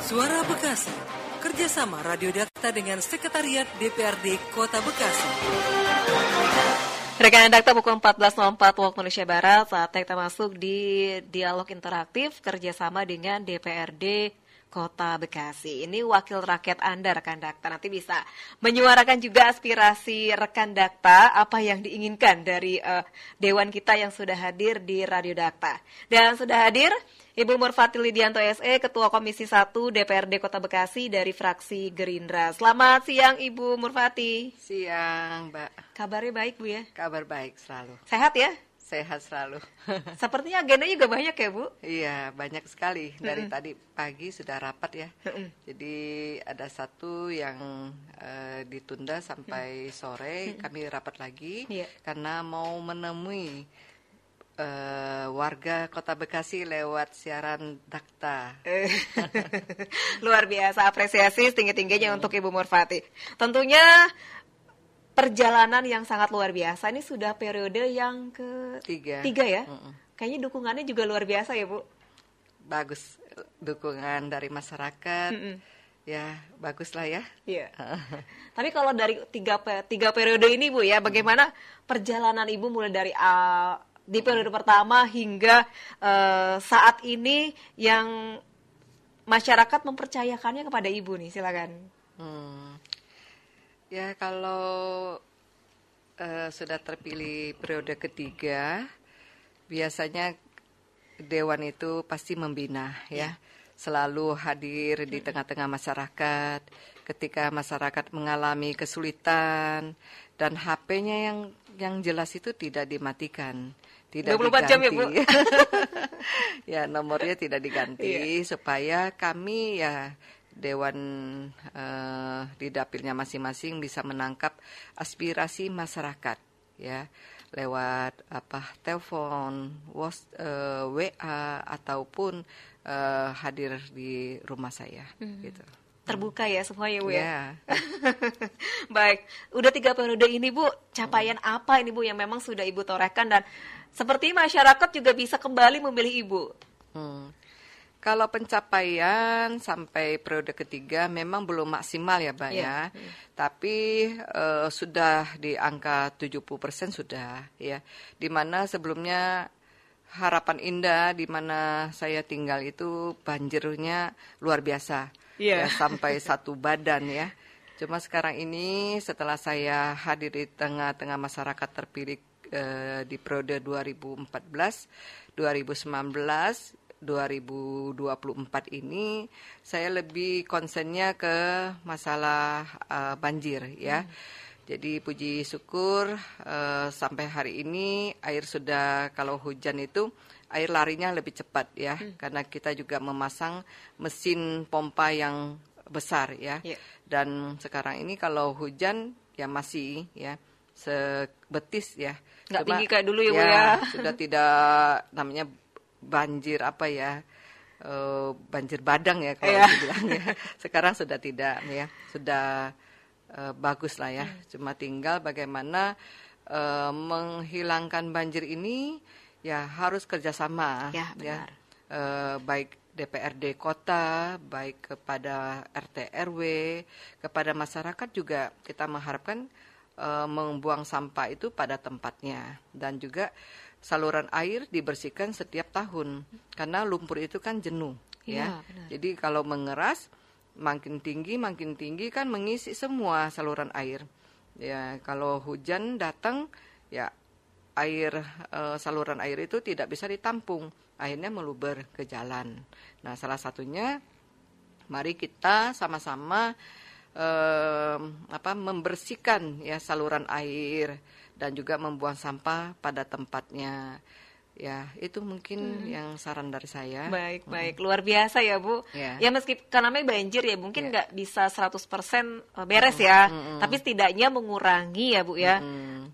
Suara Bekasi, kerjasama Radio Dakta dengan Sekretariat DPRD Kota Bekasi. Rekan Dakta pukul 14.04 waktu Indonesia Barat, saatnya kita masuk di dialog interaktif kerjasama dengan DPRD Kota Bekasi. Ini wakil rakyat Anda, rekan Dakta. Nanti bisa menyuarakan juga aspirasi rekan Dakta, apa yang diinginkan dari Dewan kita yang sudah hadir di Radio Dakta. Dan sudah hadir Ibu Murfati Lidianto SE, Ketua Komisi 1 DPRD Kota Bekasi dari fraksi Gerindra. Selamat siang Ibu Murfati. Siang, Mbak. Kabarnya baik Bu ya? Kabar baik selalu. Sehat ya? Sehat selalu. Sepertinya agenda juga banyak ya Bu? Iya, banyak sekali. Dari tadi pagi sudah rapat ya. Jadi ada satu yang ditunda sampai sore. Kami rapat lagi karena mau menemui warga Kota Bekasi lewat siaran Dakta. Luar biasa, apresiasi setinggi-tingginya untuk Ibu Murfati. Tentunya perjalanan yang sangat luar biasa. Ini sudah periode yang ketiga ya. Kayaknya dukungannya juga luar biasa ya Bu. Bagus, dukungan dari masyarakat. Ya, bagus lah ya. Iya. Tapi kalau dari tiga periode ini Bu ya, bagaimana perjalanan Ibu mulai dari di periode pertama hingga saat ini yang masyarakat mempercayakannya kepada Ibu nih, silakan. Ya kalau sudah terpilih periode ketiga, biasanya Dewan itu pasti membina ya. Selalu hadir di tengah-tengah masyarakat ketika masyarakat mengalami kesulitan dan HP-nya yang jelas itu tidak dimatikan. Tidak 24 diganti. jam ya Bu? Ya nomornya tidak diganti supaya kami ya Dewan di dapilnya masing-masing bisa menangkap aspirasi masyarakat ya lewat telepon, WA ataupun hadir di rumah saya gitu. Terbuka ya semuanya Bu ya. Yeah. Baik, udah 3 periode ini Bu, capaian apa ini Bu yang memang sudah Ibu torehkan dan seperti masyarakat juga bisa kembali memilih Ibu? Kalau pencapaian sampai periode ketiga memang belum maksimal ya Mbak ya. Tapi sudah di angka 70% sudah ya. Dimana sebelumnya Harapan Indah di mana saya tinggal itu banjirnya luar biasa. Ya, sampai 1 badan ya. Cuma sekarang ini setelah saya hadir di tengah-tengah masyarakat terpilih di periode 2014, 2019, 2024 ini saya lebih konsennya ke masalah banjir ya. Jadi puji syukur sampai hari ini air sudah, kalau hujan itu air larinya lebih cepat ya, karena kita juga memasang mesin pompa yang besar ya. Dan sekarang ini kalau hujan ya masih ya sebetis ya. Nggak tinggi kayak dulu ya Bu ya. Sudah tidak namanya banjir banjir badang ya kalau dibilang ya. Sekarang sudah tidak ya, sudah bagus lah ya. Cuma tinggal bagaimana menghilangkan banjir ini ya harus kerjasama ya, baik DPRD kota, baik kepada RT RW, kepada masyarakat juga kita mengharapkan membuang sampah itu pada tempatnya dan juga saluran air dibersihkan setiap tahun karena lumpur itu kan jenuh ya. Jadi kalau mengeras makin tinggi kan mengisi semua saluran air. Ya, kalau hujan datang ya saluran air itu tidak bisa ditampung, akhirnya meluber ke jalan. Nah, salah satunya mari kita sama-sama membersihkan ya saluran air dan juga membuang sampah pada tempatnya. Ya, itu mungkin yang saran dari saya. Baik. Luar biasa ya, Bu. Ya meskipun namanya banjir ya, mungkin nggak bisa 100% beres ya. Tapi setidaknya mengurangi ya, Bu ya.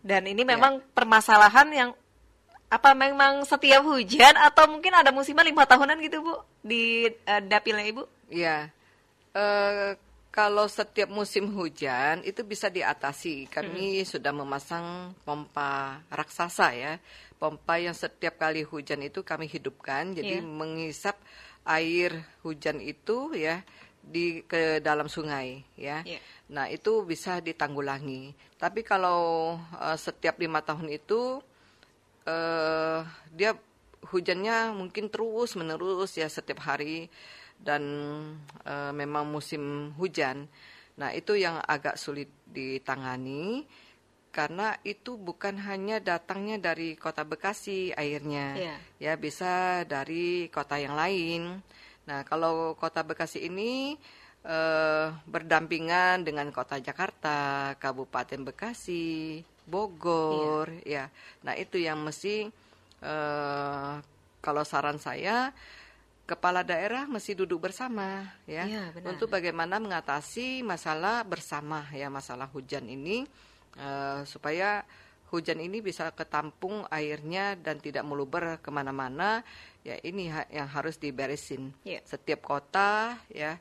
Dan ini memang permasalahan yang memang setiap hujan atau mungkin ada musiman 5 tahunan gitu, Bu, di dapilnya Ibu? Iya. Kalau setiap musim hujan itu bisa diatasi. Kami sudah memasang pompa raksasa ya. Pompa yang setiap kali hujan itu kami hidupkan, jadi menghisap air hujan itu ya ke dalam sungai ya. Nah, itu bisa ditanggulangi. Tapi kalau setiap 5 tahun itu dia hujannya mungkin terus menerus ya setiap hari dan memang musim hujan. Nah, itu yang agak sulit ditangani karena itu bukan hanya datangnya dari Kota Bekasi airnya, ya bisa dari kota yang lain. Nah, kalau Kota Bekasi ini berdampingan dengan Kota Jakarta, Kabupaten Bekasi, Bogor, ya. Nah, itu yang mesti kalau saran saya, kepala daerah mesti duduk bersama ya, untuk bagaimana mengatasi masalah bersama ya, masalah hujan ini supaya hujan ini bisa ketampung airnya dan tidak meluber kemana-mana ya. Ini yang harus diberesin. Setiap kota ya,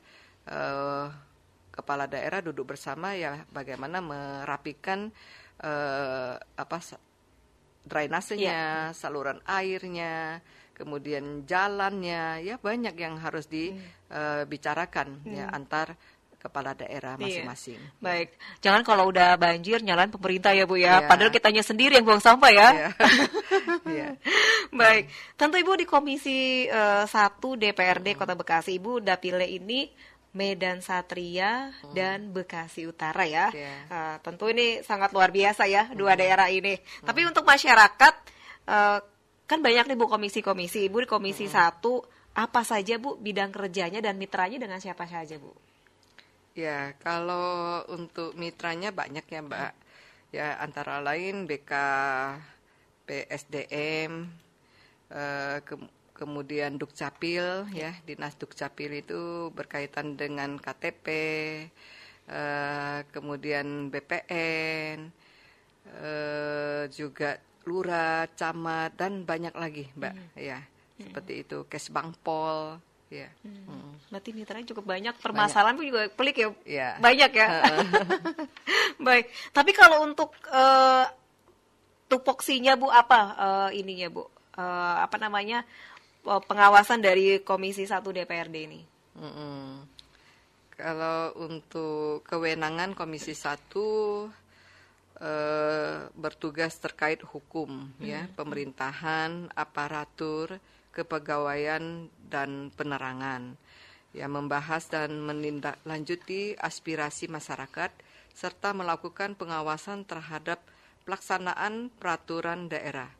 kepala daerah duduk bersama ya, bagaimana merapikan drainasenya, saluran airnya, kemudian jalannya, ya banyak yang harus dibicarakan ya antar kepala daerah masing-masing. Baik, jangan kalau udah banjir nyalain pemerintah ya Bu ya, padahal kitanya sendiri yang buang sampah ya. Baik, tentu Ibu di Komisi 1 DPRD Kota Bekasi, Ibu dapilnya ini Medan Satria dan Bekasi Utara ya. Tentu ini sangat luar biasa ya, dua daerah ini. Tapi untuk masyarakat, kan banyak nih Bu komisi-komisi. Ibu di Komisi 1, apa saja Bu bidang kerjanya dan mitranya dengan siapa saja Bu? Ya, kalau untuk mitranya banyak ya Mbak. Ya, antara lain BKPSDM, kemudian Dukcapil ya, Dinas Dukcapil itu berkaitan dengan KTP, kemudian BPN, juga lurah, camat dan banyak lagi Mbak ya, seperti itu, Kesbangpol ya. Berarti mitranya cukup banyak, permasalahan pun juga pelik ya, banyak ya. Baik, tapi kalau untuk tupoksinya Bu apa ininya Bu, apa namanya, pengawasan dari Komisi 1 DPRD ini? Kalau untuk kewenangan Komisi 1 bertugas terkait hukum ya, pemerintahan, aparatur, kepegawaian dan penerangan. Ya, membahas dan menindaklanjuti aspirasi masyarakat serta melakukan pengawasan terhadap pelaksanaan peraturan daerah.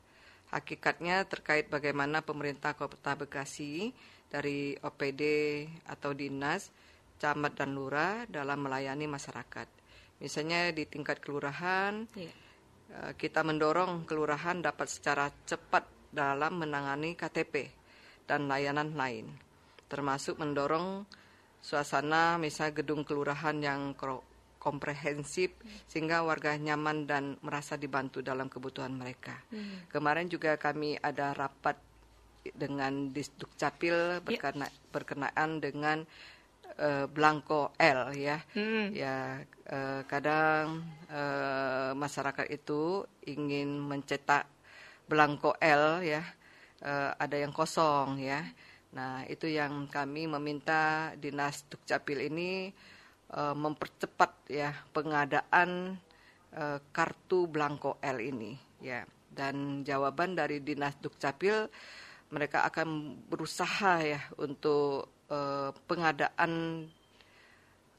Hakikatnya terkait bagaimana pemerintah Kota Bekasi dari OPD atau dinas, camat dan lurah dalam melayani masyarakat. Misalnya di tingkat kelurahan, kita mendorong kelurahan dapat secara cepat dalam menangani KTP dan layanan lain, termasuk mendorong suasana misal gedung kelurahan yang komprehensif sehingga warga nyaman dan merasa dibantu dalam kebutuhan mereka. Kemarin juga kami ada rapat dengan Dukcapil berkenaan dengan Blanko L ya. Kadang masyarakat itu ingin mencetak Blanko L ya, ada yang kosong ya. Nah, itu yang kami meminta Dinas Dukcapil ini mempercepat ya pengadaan kartu Blanko L ini ya. Dan jawaban dari Dinas Dukcapil, mereka akan berusaha ya untuk pengadaan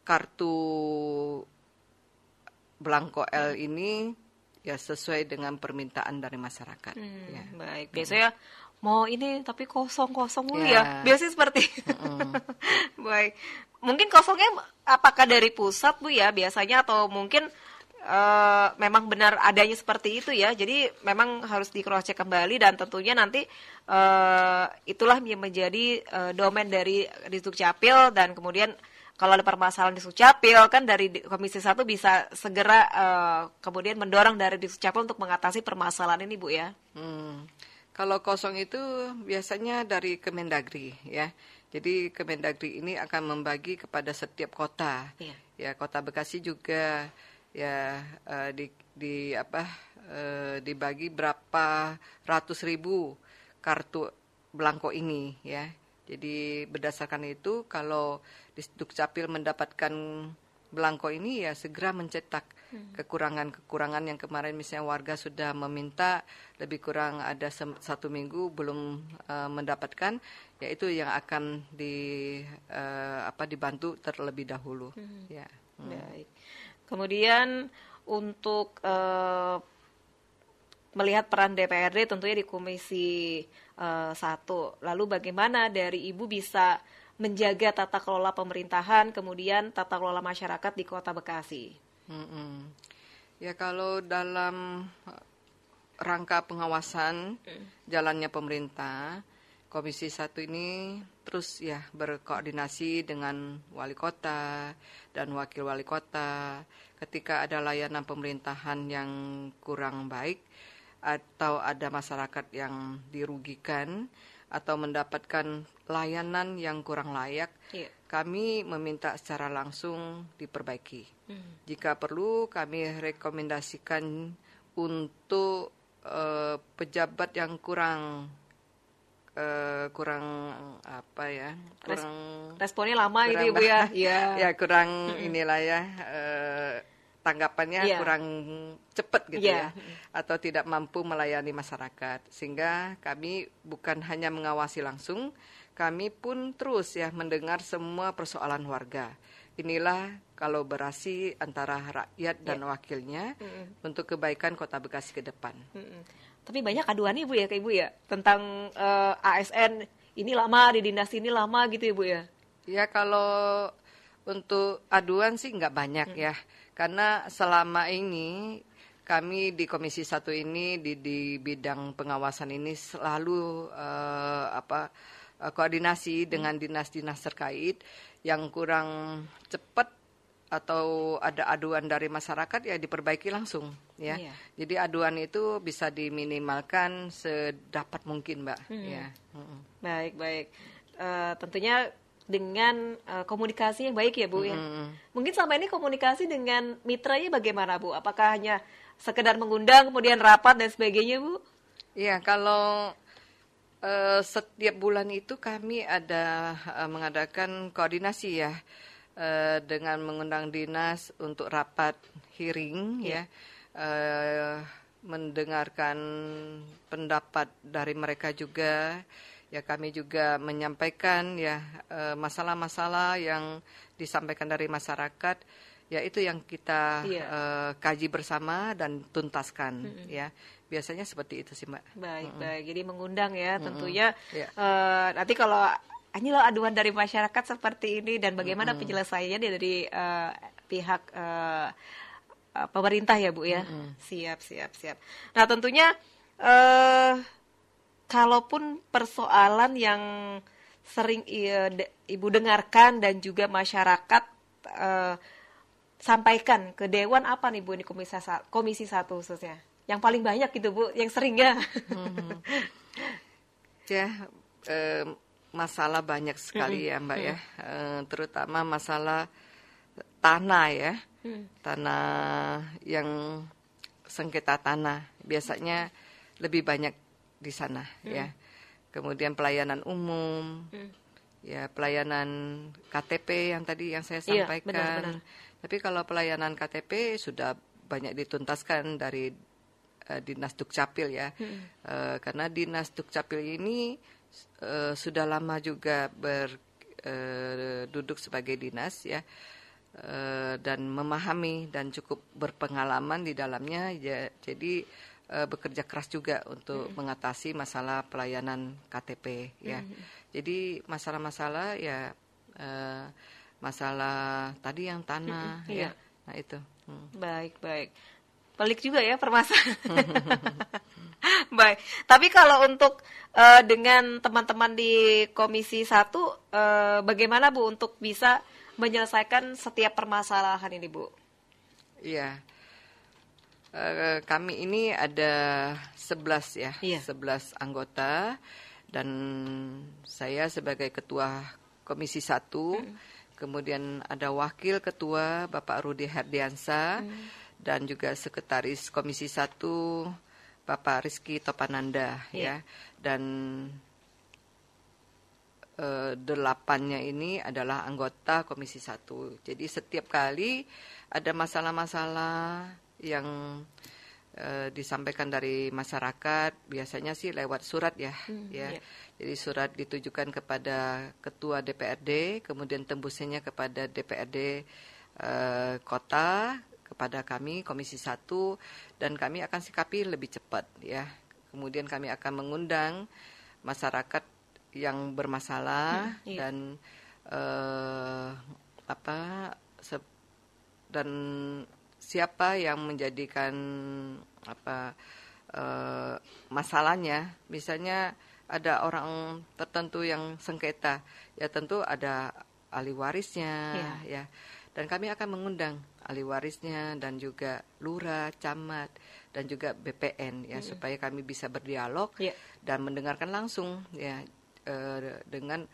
kartu Blanko L ini ya sesuai dengan permintaan dari masyarakat. Ya. Baik, biasanya mau ini tapi kosong-kosong ya. Biasanya seperti itu. Baik. Mungkin kosongnya apakah dari pusat Bu ya biasanya, atau mungkin memang benar adanya seperti itu ya. Jadi memang harus di cross check kembali, dan tentunya nanti itulah yang menjadi domain dari Dukcapil, dan kemudian kalau ada permasalahan di Dukcapil kan dari Komisi 1 bisa segera kemudian mendorong dari Dukcapil untuk mengatasi permasalahan ini Bu ya. Kalau kosong itu biasanya dari Kemendagri ya. Jadi Kemendagri ini akan membagi kepada setiap kota. Ya, Kota Bekasi juga ya dibagi berapa ratus ribu kartu Blanko ini ya. Jadi berdasarkan itu kalau di Dukcapil mendapatkan belangko ini ya segera mencetak kekurangan-kekurangan yang kemarin misalnya warga sudah meminta lebih kurang ada 1 minggu belum mendapatkan, yaitu yang akan dibantu terlebih dahulu. Ya. Baik. Kemudian untuk melihat peran DPRD tentunya di Komisi 1. Lalu bagaimana dari Ibu bisa menjaga tata kelola pemerintahan, kemudian tata kelola masyarakat di Kota Bekasi? Ya kalau dalam rangka pengawasan jalannya pemerintah, Komisi 1 ini terus ya berkoordinasi dengan wali kota dan wakil wali kota ketika ada layanan pemerintahan yang kurang baik atau ada masyarakat yang dirugikan atau mendapatkan layanan yang kurang layak, kami meminta secara langsung diperbaiki. Jika perlu kami rekomendasikan untuk pejabat yang kurang responnya lama gitu Ibu ya. Ya kurang inilah ya tanggapannya kurang cepat gitu ya, atau tidak mampu melayani masyarakat, sehingga kami bukan hanya mengawasi langsung, kami pun terus ya mendengar semua persoalan warga. Inilah kolaborasi antara rakyat dan wakilnya untuk kebaikan Kota Bekasi ke depan. Tapi banyak aduan Ibu ya ke Ibu ya tentang ASN ini lama, di dinas ini lama gitu Ibu ya. Ya kalau untuk aduan sih nggak banyak ya. Karena selama ini kami di Komisi 1 ini di bidang pengawasan ini selalu koordinasi dengan dinas-dinas terkait yang kurang cepat atau ada aduan dari masyarakat ya diperbaiki langsung ya. Jadi aduan itu bisa diminimalkan sedapat mungkin, Mbak. Ya. Baik. Tentunya dengan komunikasi yang baik ya Bu ya. Mungkin selama ini komunikasi dengan mitranya bagaimana Bu? Apakah hanya sekedar mengundang kemudian rapat dan sebagainya Bu? Iya, kalau setiap bulan itu kami ada mengadakan koordinasi ya dengan mengundang dinas untuk rapat hearing ya. Mendengarkan pendapat dari mereka juga. Ya kami juga menyampaikan ya masalah-masalah yang disampaikan dari masyarakat, ya itu yang kita kaji bersama dan tuntaskan ya. Biasanya seperti itu sih Mbak. Baik. Jadi mengundang ya tentunya nanti kalau ini loh aduan dari masyarakat seperti ini dan bagaimana penyelesaiannya dari pihak pemerintah ya Bu ya. Siap. Nah tentunya kalaupun persoalan yang sering Ibu dengarkan dan juga masyarakat sampaikan ke Dewan apa nih Bu ini Komisi 1 khususnya? Yang paling banyak gitu Bu, yang sering ya? Masalah banyak sekali ya Mbak ya, terutama masalah tanah ya, tanah yang sengketa tanah biasanya lebih banyak di sana ya. Kemudian pelayanan umum, ya pelayanan KTP yang tadi yang saya sampaikan. Benar. Tapi kalau pelayanan KTP sudah banyak dituntaskan dari Dinas Dukcapil ya, karena Dinas Dukcapil ini sudah lama juga duduk sebagai dinas ya, dan memahami dan cukup berpengalaman di dalamnya ya, jadi bekerja keras juga untuk mengatasi masalah pelayanan KTP ya. Jadi masalah-masalah ya masalah tadi yang tanah ya. Nah itu. Baik. Pelik juga ya permasalahan. Baik. Tapi kalau untuk dengan teman-teman di Komisi 1 bagaimana Bu untuk bisa menyelesaikan setiap permasalahan ini Bu? Iya. Kami ini ada 11 ya, 11 anggota dan saya sebagai ketua Komisi 1, kemudian ada wakil ketua Bapak Rudi Herdiansa dan juga sekretaris Komisi 1 Bapak Rizky Topananda ya. Dan 8-nya ini adalah anggota Komisi 1. Jadi setiap kali ada masalah-masalah yang disampaikan dari masyarakat, biasanya sih lewat surat ya. Jadi surat ditujukan kepada Ketua DPRD, kemudian tembusnya kepada DPRD Kota, kepada kami Komisi 1, dan kami akan sikapi lebih cepat ya. Kemudian kami akan mengundang masyarakat yang bermasalah dan dan siapa yang menjadikan masalahnya. Misalnya ada orang tertentu yang sengketa, ya tentu ada ahli warisnya ya. Dan kami akan mengundang ahli warisnya dan juga lurah, camat dan juga BPN ya, supaya kami bisa berdialog dan mendengarkan langsung ya dengan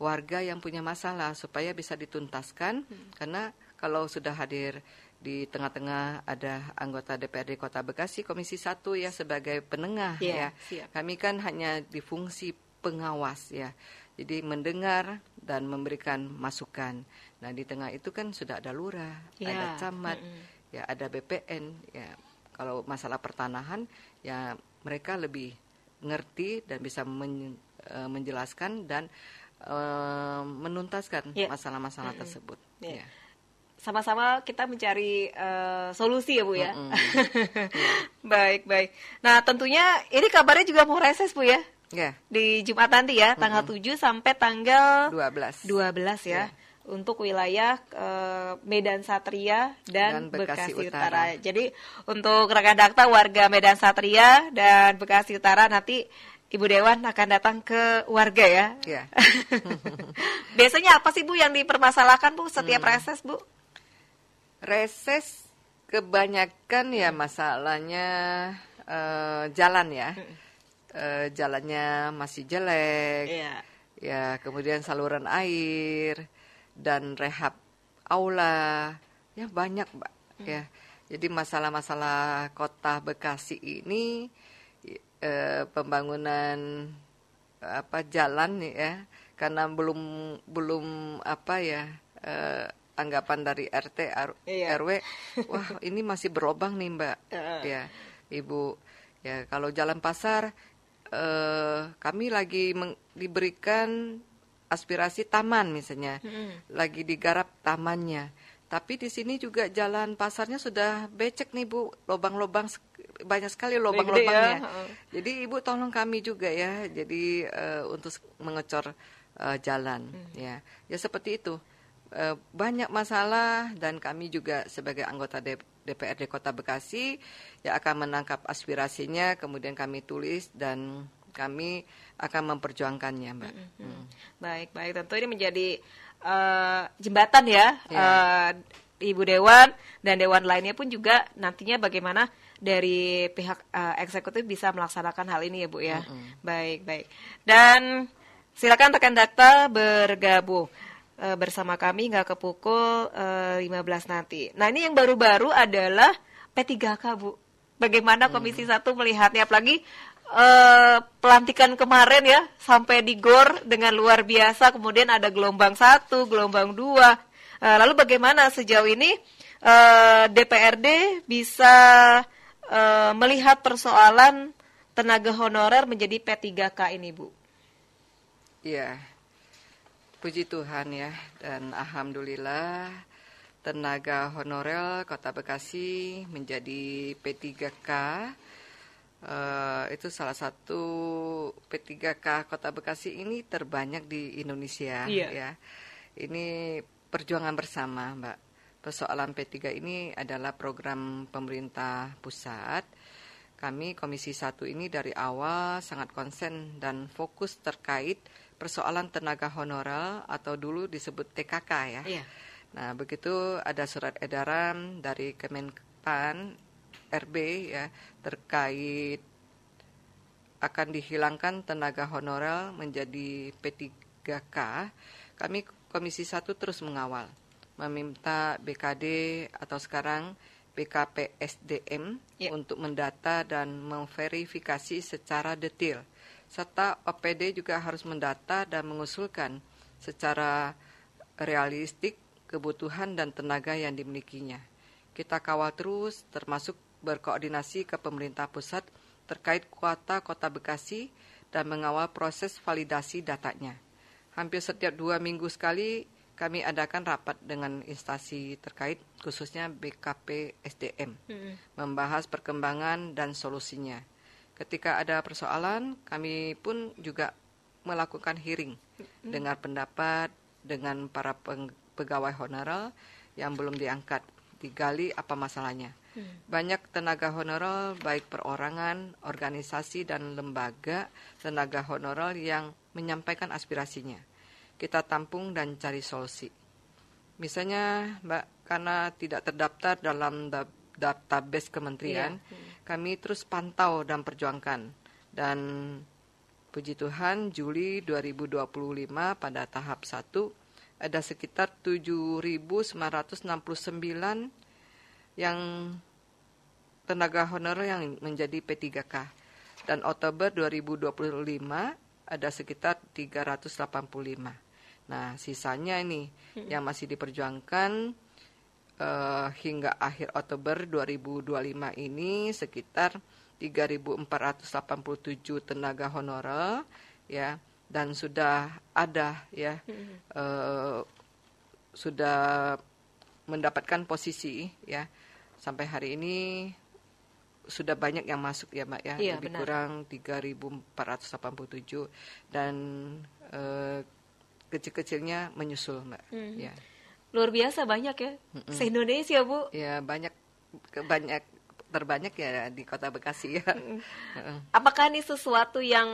warga yang punya masalah supaya bisa dituntaskan. Karena kalau sudah hadir di tengah-tengah ada anggota DPRD Kota Bekasi Komisi 1 ya sebagai penengah ya. Kami kan hanya di fungsi pengawas ya. Jadi mendengar dan memberikan masukan. Nah, di tengah itu kan sudah ada lurah, ada camat, ya ada BPN ya. Kalau masalah pertanahan ya mereka lebih ngerti dan bisa menjelaskan dan menuntaskan masalah-masalah tersebut. Ya. Sama-sama kita mencari solusi ya Bu ya. Baik. Nah tentunya ini kabarnya juga mau reses Bu ya. Di Jumat nanti ya, tanggal 7 sampai tanggal 12 ya. Untuk wilayah Medan Satria dan Bekasi Utara. Jadi untuk rekan Dakta warga Medan Satria dan Bekasi Utara nanti Ibu Dewan akan datang ke warga ya. Biasanya apa sih Bu yang dipermasalahkan Bu setiap reses Bu? Reses kebanyakan ya masalahnya jalan ya. Jalannya masih jelek. Ya, kemudian saluran air dan rehab aula. Ya banyak, Mbak. Ya. Jadi masalah-masalah Kota Bekasi ini pembangunan jalan ya, karena belum anggapan dari RT RW, wah ini masih berlubang nih Mbak, ya Ibu, ya kalau jalan pasar kami lagi diberikan aspirasi taman misalnya, lagi digarap tamannya, tapi di sini juga jalan pasarnya sudah becek nih Bu, lubang-lubang banyak sekali lubang-lubangnya. Jadi Ibu tolong kami juga ya, jadi untuk mengecor jalan, ya seperti itu. Banyak masalah dan kami juga sebagai anggota DPRD Kota Bekasi ya akan menangkap aspirasinya, kemudian kami tulis dan kami akan memperjuangkannya, Mbak. Baik, tentu ini menjadi jembatan ya. Ibu Dewan dan Dewan lainnya pun juga nantinya bagaimana dari pihak eksekutif bisa melaksanakan hal ini ya Bu ya. Baik. Dan silakan rekan Dakta bergabung bersama kami hingga ke pukul 15 nanti. Nah ini yang baru-baru adalah P3K Bu. Bagaimana Komisi 1 melihatnya, apalagi pelantikan kemarin ya sampai di GOR dengan luar biasa, kemudian ada gelombang 1, gelombang 2. Lalu bagaimana sejauh ini DPRD bisa melihat persoalan tenaga honorer menjadi P3K ini Bu? Iya. Puji Tuhan ya, dan alhamdulillah tenaga honorer Kota Bekasi menjadi P3K. Itu salah satu P3K Kota Bekasi ini terbanyak di Indonesia ya. Ini perjuangan bersama, Mbak. Persoalan P3 ini adalah program pemerintah pusat. Kami Komisi 1 ini dari awal sangat konsen dan fokus terkait persoalan tenaga honorer atau dulu disebut TKK ya. Nah, begitu ada surat edaran dari Kemenpan RB ya terkait akan dihilangkan tenaga honorer menjadi P3K, kami Komisi 1 terus mengawal, meminta BKD atau sekarang BKPSDM untuk mendata dan memverifikasi secara detail serta OPD juga harus mendata dan mengusulkan secara realistik kebutuhan dan tenaga yang dimilikinya. Kita kawal terus, termasuk berkoordinasi ke pemerintah pusat terkait kuota Kota Bekasi dan mengawal proses validasi datanya. Hampir setiap 2 minggu sekali kami adakan rapat dengan instansi terkait, khususnya BKP SDM, membahas perkembangan dan solusinya. Ketika ada persoalan, kami pun juga melakukan hearing, dengar pendapat dengan para pegawai honorer yang belum diangkat, digali apa masalahnya. Banyak tenaga honorer, baik perorangan, organisasi, dan lembaga tenaga honorer yang menyampaikan aspirasinya. Kita tampung dan cari solusi. Misalnya, Mbak, karena tidak terdaftar dalam database kementerian, kami terus pantau dan perjuangkan. Dan puji Tuhan, Juli 2025 pada tahap 1 ada sekitar 7.969 yang tenaga honorer yang menjadi P3K. Dan Oktober 2025 ada sekitar 385. Nah, sisanya ini yang masih diperjuangkan hingga akhir Oktober 2025 ini sekitar 3.487 tenaga honorer ya, dan sudah ada ya sudah mendapatkan posisi ya. Sampai hari ini sudah banyak yang masuk ya Mbak ya, lebih benar. Kurang 3.487 dan kecil-kecilnya menyusul Mbak. Ya. Luar biasa banyak ya, se-Indonesia Bu. Ya terbanyak ya di Kota Bekasi ya. Apakah ini sesuatu yang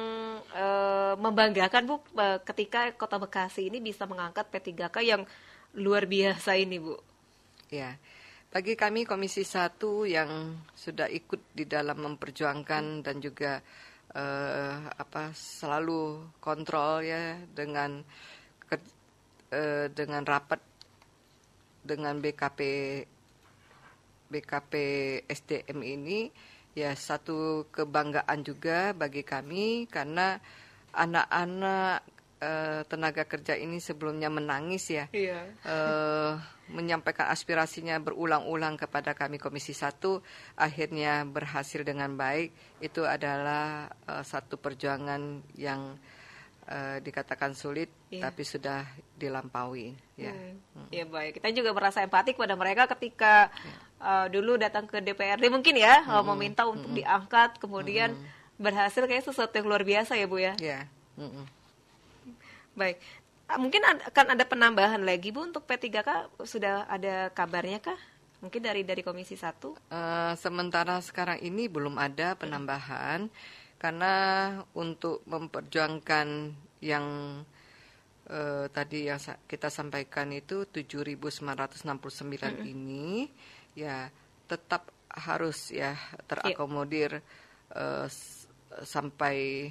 membanggakan Bu ketika Kota Bekasi ini bisa mengangkat P3K yang luar biasa ini Bu? Ya, bagi kami Komisi 1 yang sudah ikut di dalam memperjuangkan dan juga selalu kontrol ya dengan rapat dengan BKP SDM ini ya, satu kebanggaan juga bagi kami karena anak-anak tenaga kerja ini sebelumnya menangis ya, menyampaikan aspirasinya berulang-ulang kepada kami Komisi 1, akhirnya berhasil dengan baik. Itu adalah satu perjuangan yang dikatakan sulit, tapi sudah dilampaui. Ya. Ya baik, kita juga merasa empatik pada mereka ketika dulu datang ke DPRD mungkin ya, meminta untuk diangkat, kemudian berhasil, kayak sesuatu yang luar biasa ya Bu ya. Ya. Baik, mungkin akan ada penambahan lagi Bu untuk P3K, sudah ada kabarnya kah? Mungkin dari Komisi 1? Sementara sekarang ini belum ada penambahan, karena untuk memperjuangkan yang tadi yang kita sampaikan itu 7.969 ini ya tetap harus ya terakomodir sampai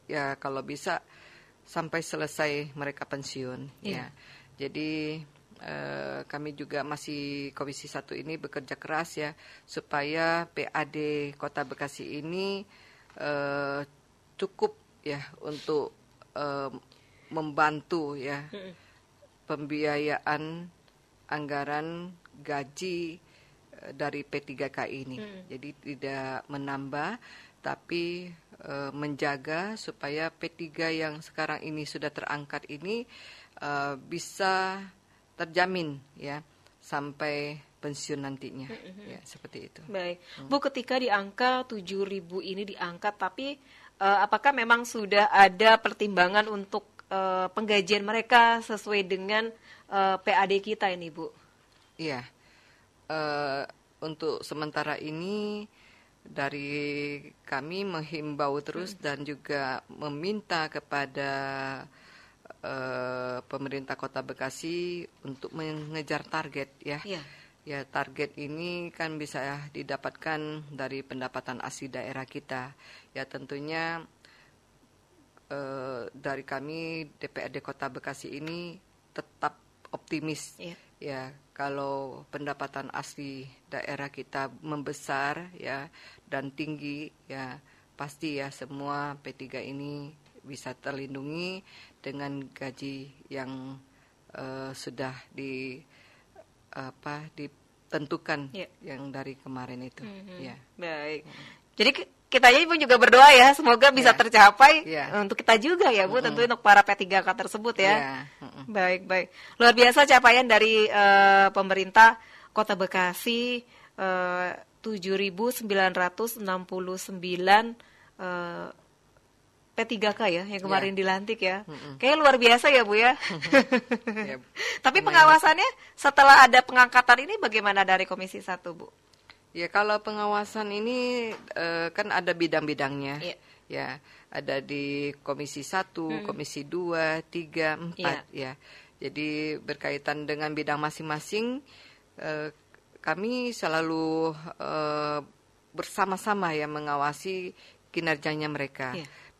ya kalau bisa sampai selesai mereka pensiun ya. Jadi kami juga masih Komisi 1 ini bekerja keras ya supaya PAD Kota Bekasi ini cukup ya untuk membantu ya pembiayaan anggaran gaji dari P3K ini. Jadi tidak menambah tapi menjaga supaya P3 yang sekarang ini sudah terangkat ini bisa terjamin ya sampai pensiun nantinya. Ya, seperti itu. Baik. Bu, ketika di angka 7.000 ini diangkat, tapi apakah memang sudah ada pertimbangan untuk penggajian mereka sesuai dengan PAD kita ini, Bu? Iya. Untuk sementara ini dari kami menghimbau terus dan juga meminta kepada pemerintah Kota Bekasi untuk mengejar target ya. Ya, target ini kan bisa didapatkan dari pendapatan asli daerah kita. Ya, tentunya dari kami DPRD Kota Bekasi ini tetap optimis. Ya, kalau pendapatan asli daerah kita membesar ya dan tinggi ya, pasti ya semua P3 ini bisa terlindungi dengan gaji yang sudah ditentukan yang dari kemarin itu. Ya. Baik. Jadi kita pun juga berdoa ya, semoga bisa tercapai untuk kita juga ya Bu, tentu untuk para P3K tersebut ya. Baik. Luar biasa capaian dari pemerintah Kota Bekasi, 7.969 P3K ya yang kemarin dilantik ya. Kayaknya luar biasa ya Bu ya. Tapi pengawasannya setelah ada pengangkatan ini bagaimana dari Komisi 1 Bu? Ya kalau pengawasan ini kan ada bidang-bidangnya. Ya, ada di Komisi 1, Komisi 2, 3, 4 ya. Jadi berkaitan dengan bidang masing-masing kami selalu bersama-sama ya mengawasi kinerjanya mereka.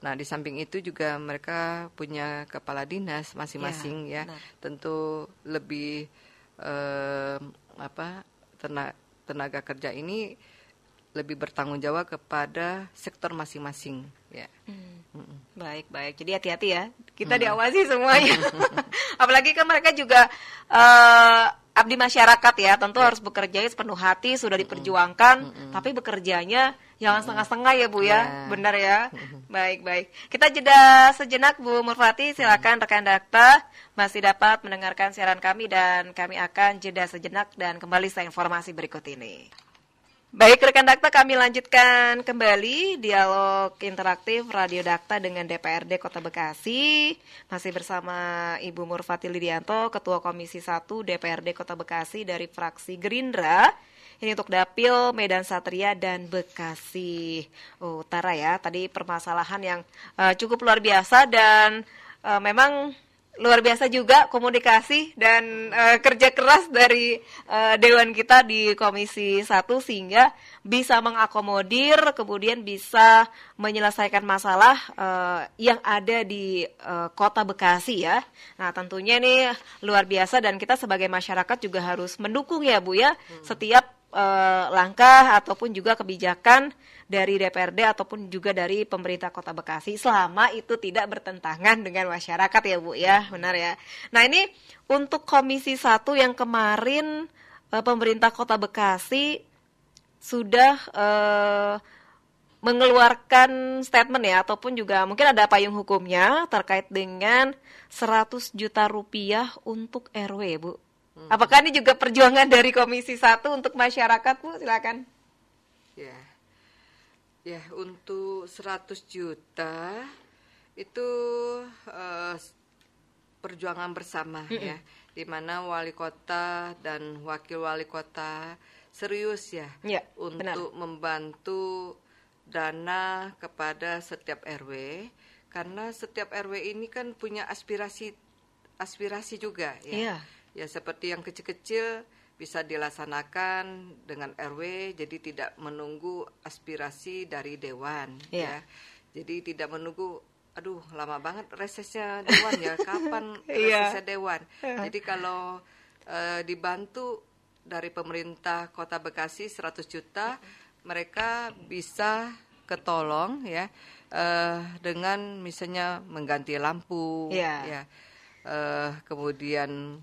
Nah, di samping itu juga mereka punya kepala dinas masing-masing ya. Tentu lebih tenaga kerja ini lebih bertanggung jawab kepada sektor masing-masing ya. Baik. Jadi hati-hati ya. Kita diawasi semuanya. Apalagi kan mereka juga abdi masyarakat ya, tentu harus bekerja sepenuh hati, sudah diperjuangkan, tapi bekerjanya jangan setengah-setengah ya Bu ya. Benar ya. Baik. Kita jeda sejenak Bu Murfati, silakan rekan Dakta masih dapat mendengarkan siaran kami dan kami akan jeda sejenak dan kembali setelah informasi berikut ini. Baik rekan Dakta, kami lanjutkan kembali dialog interaktif Radio Dakta dengan DPRD Kota Bekasi. Masih bersama Ibu Murfati Lidianto, Ketua Komisi 1 DPRD Kota Bekasi dari fraksi Gerindra. Ini untuk Dapil Medan Satria dan Bekasi Utara ya. Tadi permasalahan yang cukup luar biasa dan memang luar biasa juga komunikasi dan kerja keras dari Dewan kita di Komisi 1 sehingga bisa mengakomodir, kemudian bisa menyelesaikan masalah yang ada di Kota Bekasi ya. Nah tentunya ini luar biasa dan kita sebagai masyarakat juga harus mendukung ya Bu ya setiap langkah ataupun juga kebijakan dari DPRD ataupun juga dari pemerintah Kota Bekasi selama itu tidak bertentangan dengan masyarakat ya Bu ya, benar ya. Nah ini untuk Komisi 1 yang kemarin pemerintah Kota Bekasi sudah mengeluarkan statement ya ataupun juga mungkin ada payung hukumnya terkait dengan 100 juta rupiah untuk RW Bu. Apakah ini juga perjuangan dari Komisi 1 untuk masyarakat Bu? Silakan. Ya, untuk 100 juta itu perjuangan bersama ya, di mana wali kota dan wakil wali kota serius ya untuk membantu dana kepada setiap RW, karena setiap RW ini kan punya aspirasi juga ya. Ya seperti yang kecil-kecil bisa dilaksanakan dengan RW, jadi tidak menunggu aspirasi dari dewan ya. Jadi tidak menunggu lama banget resesnya dewan ya, kapan resesnya dewan. Jadi kalau dibantu dari pemerintah Kota Bekasi 100 juta, mereka bisa ketolong ya dengan misalnya mengganti lampu ya. Kemudian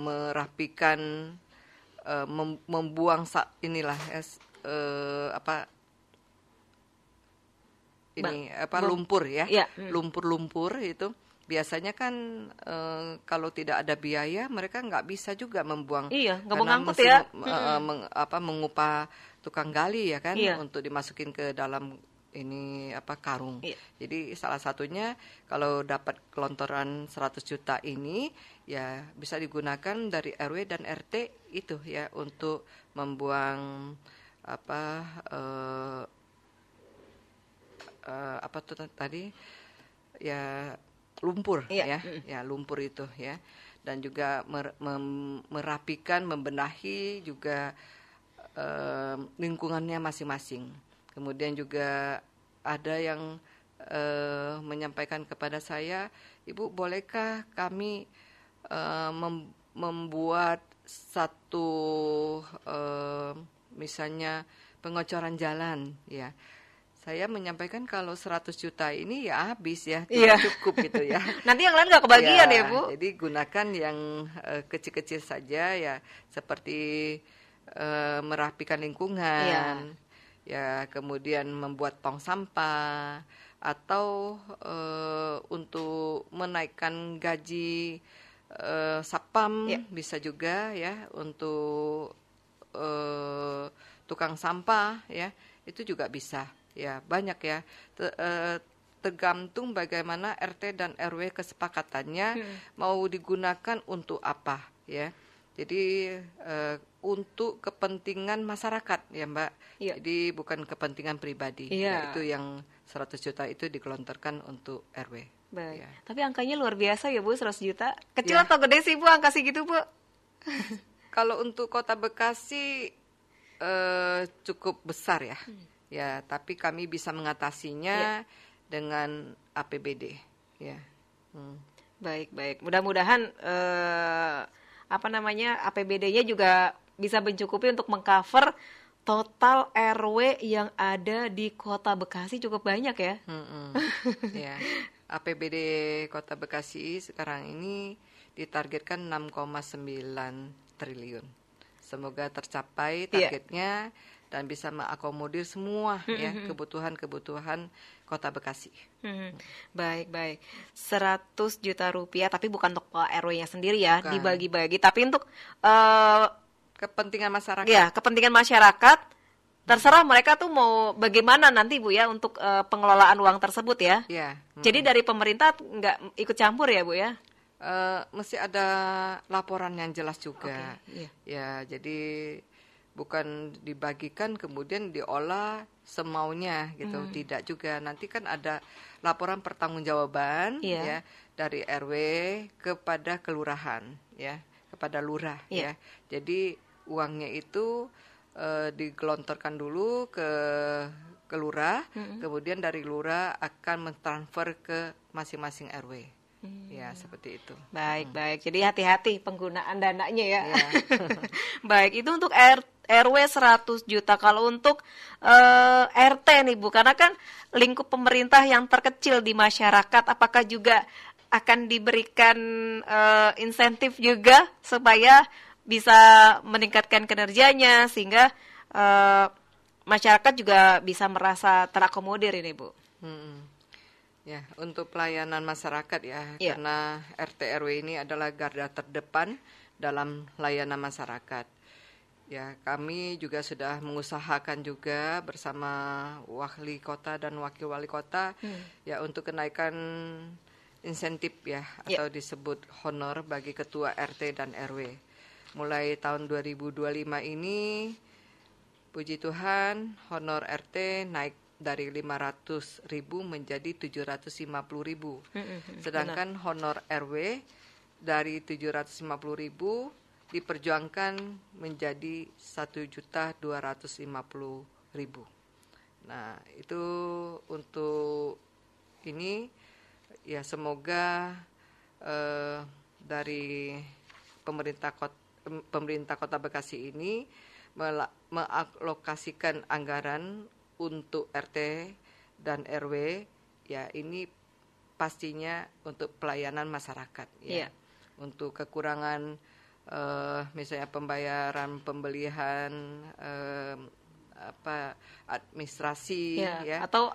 merapikan, membuang lumpur ya, lumpur itu biasanya kan kalau tidak ada biaya mereka nggak bisa juga membuang, nggak mengangkut ya, mengupah tukang gali ya kan, untuk dimasukin ke dalam karung. Jadi salah satunya kalau dapat kelontoran 100 juta ini ya bisa digunakan dari RW dan RT itu ya untuk membuang lumpur ya lumpur itu ya, dan juga merapikan, membenahi juga lingkungannya masing-masing. Kemudian juga ada yang menyampaikan kepada saya, Ibu bolehkah kami membuat satu misalnya pengocoran jalan ya. Saya menyampaikan kalau 100 juta ini ya habis ya, tidak cukup gitu ya. Nanti yang lain nggak kebagian ya Bu? Jadi gunakan yang kecil-kecil saja ya, seperti merapikan lingkungan, ya kemudian membuat tong sampah, atau untuk menaikkan gaji satpam bisa juga ya, untuk tukang sampah ya, itu juga bisa. Ya, banyak ya. Tergantung bagaimana RT dan RW kesepakatannya mau digunakan untuk apa ya. Jadi untuk kepentingan masyarakat ya Mbak. Jadi bukan kepentingan pribadi. Ya, itu yang 100 juta itu digelontorkan untuk RW. Baik. Ya. Tapi angkanya luar biasa ya Bu, 100 juta. Kecil atau gede sih Bu angka segitu Bu? Kalau untuk Kota Bekasi cukup besar ya. Ya, tapi kami bisa mengatasinya dengan APBD. Ya. Baik. Mudah-mudahan APBD-nya juga bisa mencukupi untuk mengcover total RW yang ada di Kota Bekasi cukup banyak ya. Ya. APBD Kota Bekasi sekarang ini ditargetkan 6,9 triliun. Semoga tercapai targetnya dan bisa mengakomodir semua ya kebutuhan Kota Bekasi. Baik. 100 juta rupiah, tapi bukan untuk RW-nya sendiri ya, dibagi-bagi, tapi untuk kepentingan masyarakat. Ya, kepentingan masyarakat. Terserah mereka tuh mau bagaimana nanti Bu ya untuk pengelolaan uang tersebut ya. Jadi dari pemerintah nggak ikut campur ya Bu ya? Mesti ada laporan yang jelas juga. Ya, jadi bukan dibagikan kemudian diolah semaunya gitu, tidak juga. Nanti kan ada laporan pertanggungjawaban ya dari RW kepada kelurahan ya, kepada lurah ya. Jadi uangnya itu digelontorkan dulu ke lurah, kemudian dari lurah akan mentransfer ke masing-masing RW. Ya, seperti itu. Baik. Jadi hati-hati penggunaan dananya ya. Baik, itu untuk RW 100 juta. Kalau untuk RT nih Bu, karena kan lingkup pemerintah yang terkecil di masyarakat, apakah juga akan diberikan insentif juga supaya bisa meningkatkan kinerjanya sehingga masyarakat juga bisa merasa terakomodir ini Bu? Ya, untuk pelayanan masyarakat karena RT RW ini adalah garda terdepan dalam layanan masyarakat. Ya, kami juga sudah mengusahakan juga bersama wali kota dan wakil wali kota ya untuk kenaikan insentif atau disebut honor bagi ketua RT dan RW. Mulai tahun 2025 ini, puji Tuhan, honor RT naik dari 500.000 menjadi 750.000. Sedangkan honor RW dari 750.000 diperjuangkan menjadi 1.250.000. Nah, itu untuk ini ya, semoga dari pemerintah Kota Bekasi ini mengalokasikan anggaran untuk RT dan RW ya, ini pastinya untuk pelayanan masyarakat ya. Untuk kekurangan misalnya pembelian administrasi atau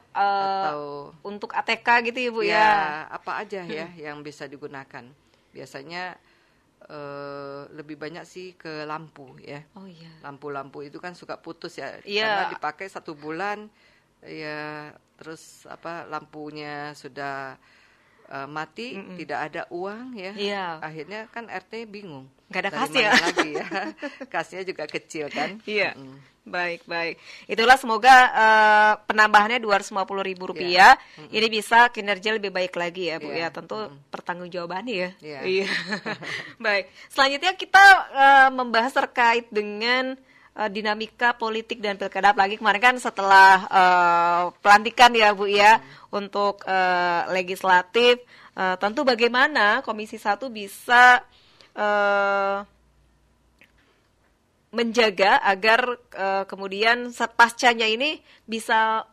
untuk ATK gitu ya Bu ya. Apa aja ya yang bisa digunakan. Biasanya lebih banyak sih ke lampu ya. Lampu-lampu itu kan suka putus ya, karena dipakai 1 bulan ya, terus lampunya sudah mati, tidak ada uang ya. Akhirnya kan RT bingung. Nggak ada kas ya. Lagi ya. Kasnya juga kecil kan. Baik. Itulah semoga penambahannya Rp250.000 ini bisa kinerja lebih baik lagi ya Bu ya. Tentu pertanggungjawabannya ya. Baik. Selanjutnya kita membahas terkait dengan dinamika politik dan pilkada, lagi kemarin kan setelah pelantikan ya Bu ya untuk legislatif, tentu bagaimana Komisi 1 bisa menjaga agar kemudian pascanya ini bisa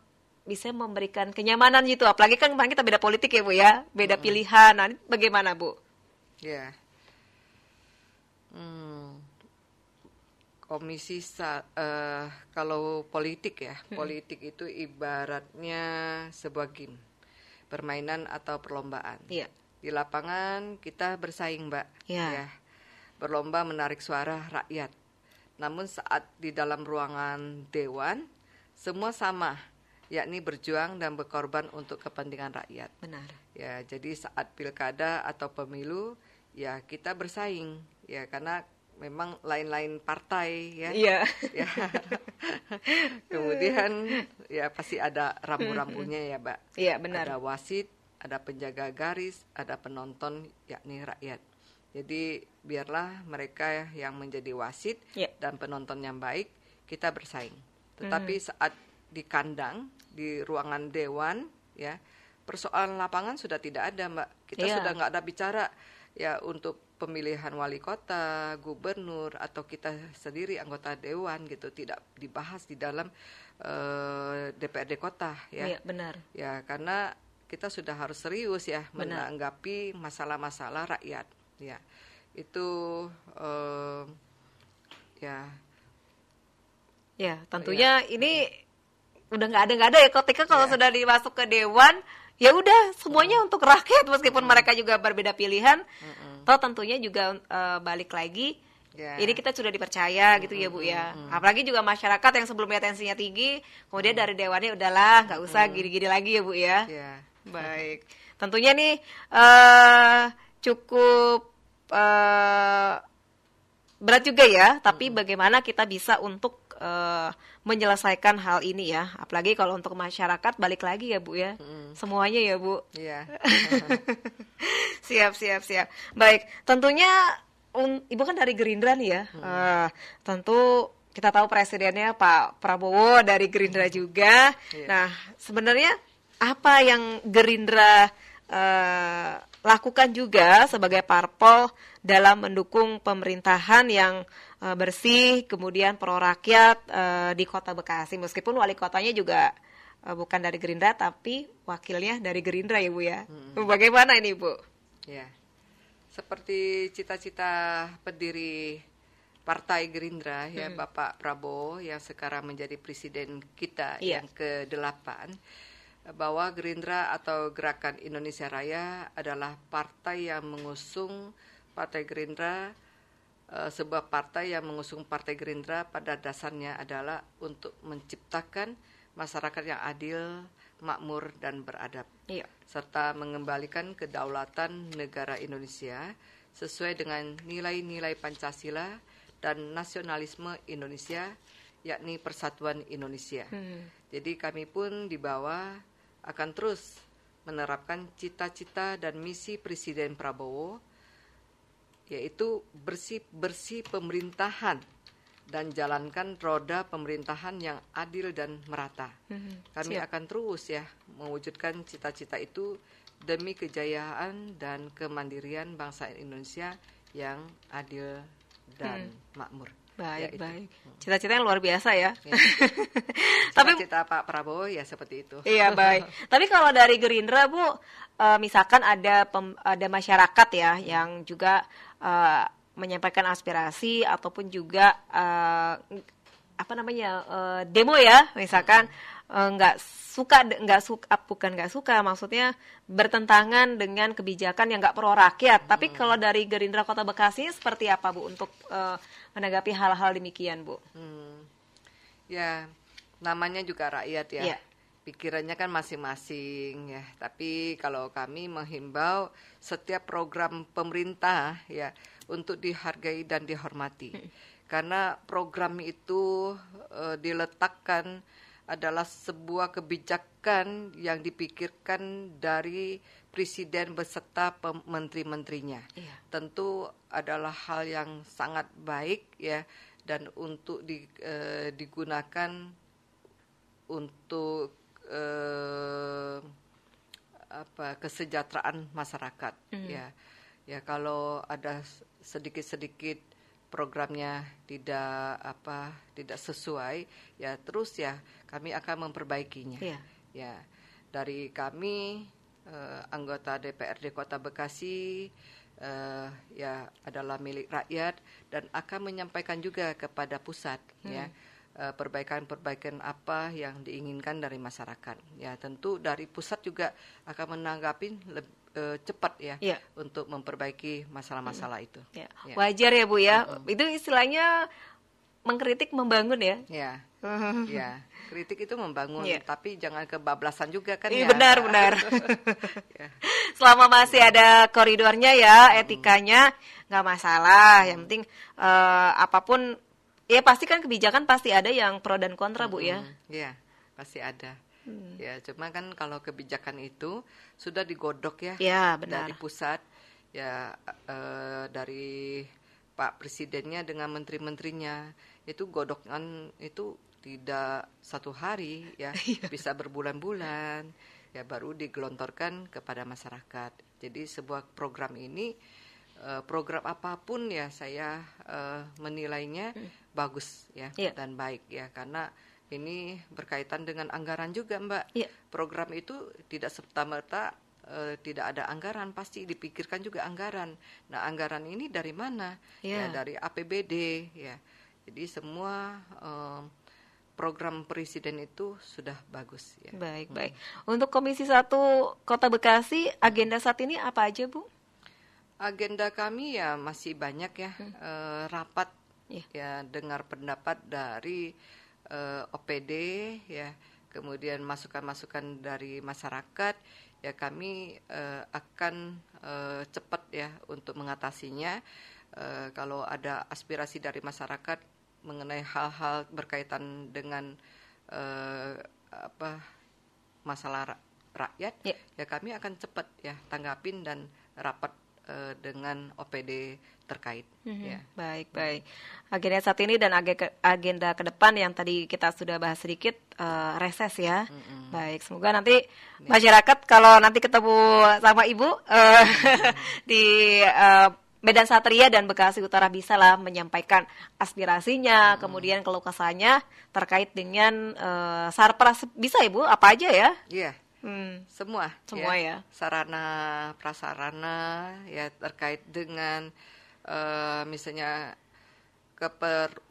bisa memberikan kenyamanan gitu. Apalagi kan kemarin kita beda politik ya Bu ya, beda pilihan. Nah, ini bagaimana Bu? Ya, kalau politik ya, politik itu ibaratnya sebuah game, permainan atau perlombaan. Iya. Di lapangan kita bersaing, Mbak. Iya. Ya, berlomba menarik suara rakyat. Namun saat di dalam ruangan dewan, semua sama, yakni berjuang dan berkorban untuk kepentingan rakyat. Benar. Ya, jadi saat pilkada atau pemilu, ya kita bersaing, ya karena memang lain-lain partai, ya. Iya. Ya. Kemudian ya pasti ada rambu-rambunya ya, Mbak. Iya, benar. Ada wasit, ada penjaga garis, ada penonton, yakni rakyat. Jadi biarlah mereka yang menjadi wasit dan penonton yang baik, kita bersaing. Tetapi saat di kandang, di ruangan dewan, ya persoalan lapangan sudah tidak ada, Mbak. Kita sudah nggak ada bicara ya untuk pemilihan wali kota, gubernur, atau kita sendiri anggota dewan gitu, tidak dibahas di dalam DPRD kota, ya. Iya, benar. Ya, karena kita sudah harus serius ya menanggapi masalah-masalah rakyat. Ya, itu ya tentunya ini udah nggak ada ya ketika kalau sudah dimasuk ke dewan, ya udah semuanya untuk rakyat meskipun mereka juga berbeda pilihan. Toh tentunya juga balik lagi. Ini kita sudah dipercaya gitu ya Bu ya. Apalagi juga masyarakat yang sebelumnya tensinya tinggi, kemudian dari dewannya udahlah nggak usah gini-gini lagi ya Bu ya. Baik. Tentunya nih cukup berat juga ya, tapi bagaimana kita bisa untuk menyelesaikan hal ini ya, apalagi kalau untuk masyarakat balik lagi ya Bu ya, semuanya ya Bu. Siap. Baik, tentunya Ibu kan dari Gerindra nih ya, tentu kita tahu presidennya Pak Prabowo dari Gerindra juga. Nah, sebenarnya apa yang Gerindra lakukan juga sebagai parpol dalam mendukung pemerintahan yang bersih, kemudian pro rakyat di Kota Bekasi, meskipun wali kotanya juga bukan dari Gerindra tapi wakilnya dari Gerindra ya Bu ya. Bagaimana ini Bu? Ya, seperti cita-cita pendiri Partai Gerindra ya, Bapak Prabowo yang sekarang menjadi presiden kita yang ke-8, bahwa Gerindra atau Gerakan Indonesia Raya adalah partai yang mengusung Partai Gerindra, sebuah partai yang mengusung Partai Gerindra pada dasarnya adalah untuk menciptakan masyarakat yang adil, makmur, dan beradab, serta mengembalikan kedaulatan negara Indonesia sesuai dengan nilai-nilai Pancasila dan nasionalisme Indonesia, yakni persatuan Indonesia. Jadi kami pun di bawah akan terus menerapkan cita-cita dan misi Presiden Prabowo, yaitu bersih pemerintahan dan jalankan roda pemerintahan yang adil dan merata. Kami akan terus ya mewujudkan cita-cita itu demi kejayaan dan kemandirian bangsa Indonesia yang adil dan makmur. Baik. Cita-cita yang luar biasa ya. Cita-cita Pak Prabowo ya seperti itu. Iya, baik. Tapi kalau dari Gerindra Bu, misalkan ada masyarakat ya yang juga menyampaikan aspirasi ataupun juga demo ya, misalkan nggak suka maksudnya bertentangan dengan kebijakan yang nggak pro rakyat. Tapi kalau dari Gerindra Kota Bekasi seperti apa Bu untuk menanggapi hal-hal demikian Bu? Ya, namanya juga rakyat ya. Pikirannya kan masing-masing ya. Tapi kalau kami menghimbau setiap program pemerintah ya untuk dihargai dan dihormati. Karena program itu diletakkan adalah sebuah kebijakan yang dipikirkan dari presiden beserta menteri-menterinya. Tentu adalah hal yang sangat baik ya, dan untuk digunakan untuk kesejahteraan masyarakat. Ya kalau ada sedikit programnya tidak sesuai, ya terus ya kami akan memperbaikinya. Ya, dari kami anggota DPRD Kota Bekasi ya adalah milik rakyat dan akan menyampaikan juga kepada pusat ya perbaikan-perbaikan apa yang diinginkan dari masyarakat. Ya, tentu dari pusat juga akan menanggapi cepat ya untuk memperbaiki masalah-masalah itu. Ya. Wajar ya Bu ya. Itu istilahnya mengkritik membangun ya. Ya. Ya, kritik itu membangun, tapi jangan kebablasan juga kan ya. Benar. Ya. Selama masih ada koridornya ya, etikanya nggak masalah. Yang penting apapun, ya pasti kan kebijakan pasti ada yang pro dan kontra Bu ya. Ya, pasti ada. Ya, cuma kan kalau kebijakan itu sudah digodok ya benar. Dari pusat, ya dari Pak Presidennya dengan menteri-menterinya, itu godokkan itu tidak satu hari ya, bisa berbulan-bulan ya baru digelontorkan kepada masyarakat. Jadi sebuah program ini, program apapun ya saya menilainya bagus ya dan baik ya, karena ini berkaitan dengan anggaran juga Mbak. Program itu tidak serta-merta tidak ada anggaran, pasti dipikirkan juga anggaran. Nah, anggaran ini dari mana? Ya dari APBD ya. Jadi semua program presiden itu sudah bagus ya. Baik. Untuk Komisi 1 Kota Bekasi, agenda saat ini apa aja Bu? Agenda kami ya masih banyak ya, rapat ya, dengar pendapat dari OPD ya, kemudian masukan-masukan dari masyarakat ya, kami akan cepat ya untuk mengatasinya. Kalau ada aspirasi dari masyarakat mengenai hal-hal berkaitan dengan masalah rakyat ya kami akan cepat ya tanggapin dan rapat dengan OPD terkait. Ya. Baik. Agenda saat ini dan agenda ke depan yang tadi kita sudah bahas sedikit, reses ya. Baik, semoga nanti masyarakat kalau nanti ketemu sama Ibu di Medan Satria dan Bekasi Utara bisa lah menyampaikan aspirasinya, kemudian keluh kesahnya terkait dengan sarpras, bisa Ibu apa aja ya? Iya. Semua ya. Sarana prasarana ya terkait dengan misalnya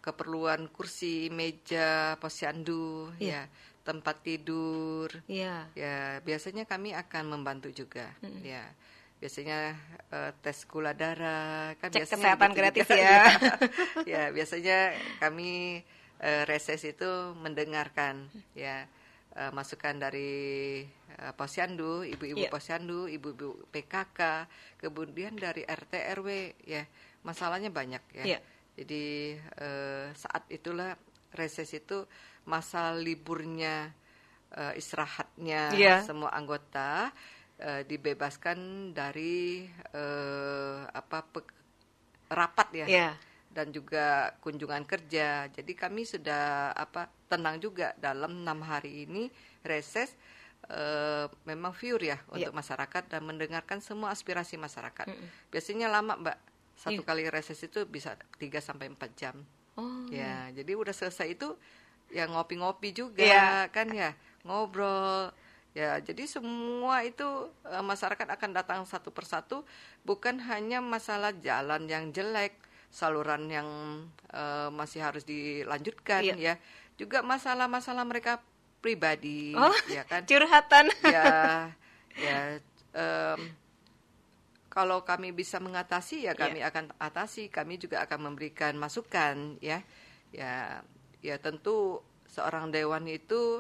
keperluan kursi, meja, posyandu ya, tempat tidur. Ya, biasanya kami akan membantu juga ya. Biasanya tes gula darah kan, cek biasanya kesehatan gratis juga, ya. Ya, biasanya kami reses itu mendengarkan ya masukan dari posyandu, ibu-ibu posyandu, ibu-ibu PKK, kemudian dari RT RW ya. Masalahnya banyak ya. Jadi saat itulah reses itu masa liburnya, istirahatnya semua anggota dibebaskan dari rapat ya. Dan juga kunjungan kerja. Jadi kami sudah tenang juga dalam 6 hari ini reses, memang view ya untuk masyarakat dan mendengarkan semua aspirasi masyarakat. Biasanya lama Mbak, satu kali reses itu bisa 3-4 jam. Ya, jadi udah selesai itu ya ngopi-ngopi juga kan ya, ngobrol. Ya, jadi semua itu masyarakat akan datang satu persatu, bukan hanya masalah jalan yang jelek, saluran yang masih harus dilanjutkan ya, juga masalah-masalah mereka pribadi ya kan, curhatan kalau kami bisa mengatasi ya kami akan atasi, kami juga akan memberikan masukan ya tentu seorang dewan itu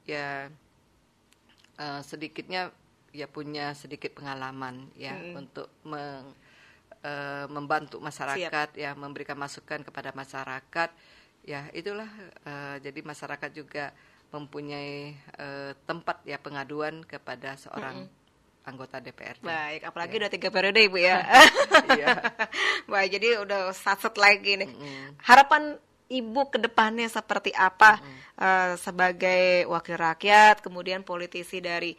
ya sedikitnya ya punya sedikit pengalaman ya untuk membantu masyarakat ya, memberikan masukan kepada masyarakat ya, itulah jadi masyarakat juga mempunyai tempat ya pengaduan kepada seorang anggota DPRD. Baik, apalagi udah 3 periode Ibu ya. Baik, jadi udah satset lagi nih. Harapan Ibu ke depannya seperti apa sebagai wakil rakyat, kemudian politisi dari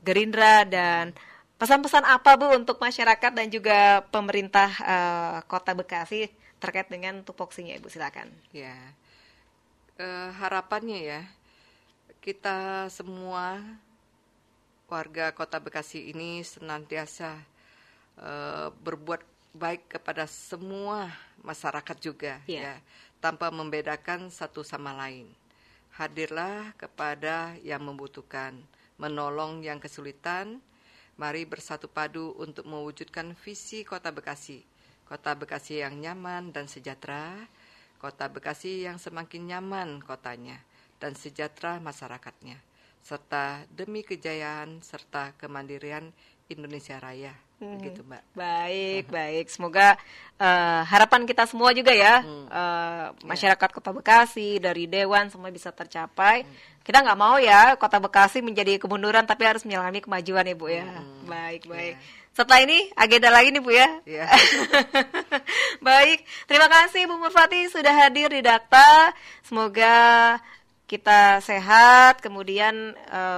Gerindra, dan pesan-pesan apa Bu untuk masyarakat dan juga pemerintah Kota Bekasi terkait dengan tupoksinya Ibu, silakan. Ya, harapannya ya, kita semua warga Kota Bekasi ini senantiasa berbuat baik kepada semua masyarakat juga, ya, tanpa membedakan satu sama lain. Hadirlah kepada yang membutuhkan, menolong yang kesulitan. Mari bersatu padu untuk mewujudkan visi Kota Bekasi. Kota Bekasi yang nyaman dan sejahtera, Kota Bekasi yang semakin nyaman kotanya dan sejahtera masyarakatnya, serta demi kejayaan serta kemandirian Indonesia Raya. Begitu, Mbak. Baik. Semoga harapan kita semua juga ya, masyarakat Kota Bekasi, dari Dewan, semua bisa tercapai. Kita nggak mau ya Kota Bekasi menjadi kemunduran, tapi harus menyelami kemajuan ya Bu ya. Baik. Setelah ini agenda lagi nih Bu ya. Baik, terima kasih Bu Murfati sudah hadir di Dakta. Semoga kita sehat, kemudian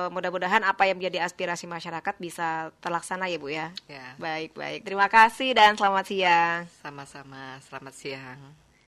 mudah-mudahan apa yang menjadi aspirasi masyarakat bisa terlaksana ya Bu ya. Baik. Terima kasih dan selamat siang. Sama-sama, selamat siang.